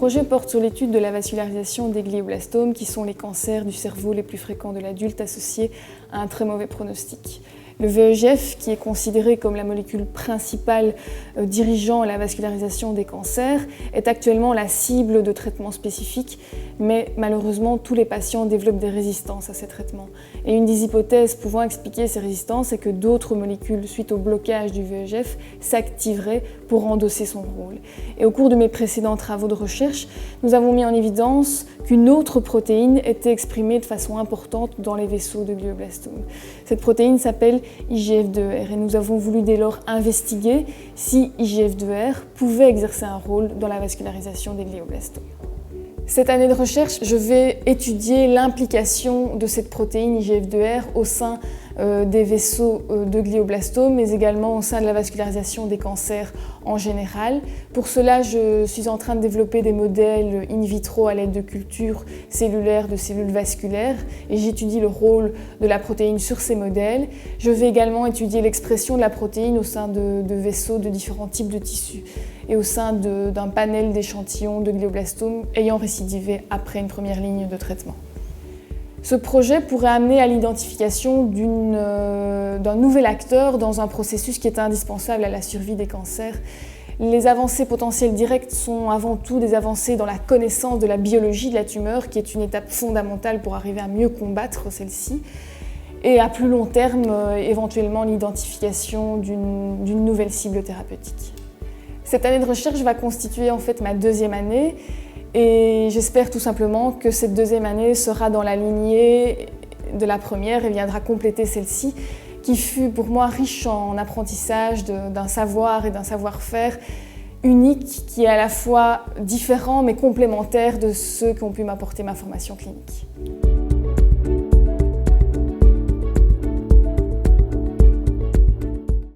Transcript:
projet porte sur l'étude de la vascularisation des glioblastomes, qui sont les cancers du cerveau les plus fréquents de l'adulte associés à un très mauvais pronostic. Le VEGF, qui est considéré comme la molécule principale dirigeant la vascularisation des cancers, est actuellement la cible de traitements spécifiques, mais malheureusement tous les patients développent des résistances à ces traitements. Et une des hypothèses pouvant expliquer ces résistances est que d'autres molécules, suite au blocage du VEGF, s'activeraient pour endosser son rôle. Et au cours de mes précédents travaux de recherche, nous avons mis en évidence qu'une autre protéine était exprimée de façon importante dans les vaisseaux de glioblastome. Cette protéine s'appelle IGF-2R et nous avons voulu dès lors investiguer si IGF-2R pouvait exercer un rôle dans la vascularisation des glioblastomes. Cette année de recherche, je vais étudier l'implication de cette protéine IGF-2R au sein des vaisseaux de glioblastome, mais également au sein de la vascularisation des cancers en général. Pour cela, je suis en train de développer des modèles in vitro à l'aide de cultures cellulaires de cellules vasculaires et j'étudie le rôle de la protéine sur ces modèles. Je vais également étudier l'expression de la protéine au sein de vaisseaux de différents types de tissus et au sein d'un panel d'échantillons de glioblastomes ayant récidivé après une première ligne de traitement. Ce projet pourrait amener à l'identification d'un nouvel acteur dans un processus qui est indispensable à la survie des cancers. Les avancées potentielles directes sont avant tout des avancées dans la connaissance de la biologie de la tumeur, qui est une étape fondamentale pour arriver à mieux combattre celle-ci. Et à plus long terme, éventuellement l'identification d'une nouvelle cible thérapeutique. Cette année de recherche va constituer en fait ma deuxième année. Et j'espère tout simplement que cette deuxième année sera dans la lignée de la première et viendra compléter celle-ci, qui fut pour moi riche en apprentissage d'un savoir et d'un savoir-faire unique, qui est à la fois différent mais complémentaire de ceux qui ont pu m'apporter ma formation clinique.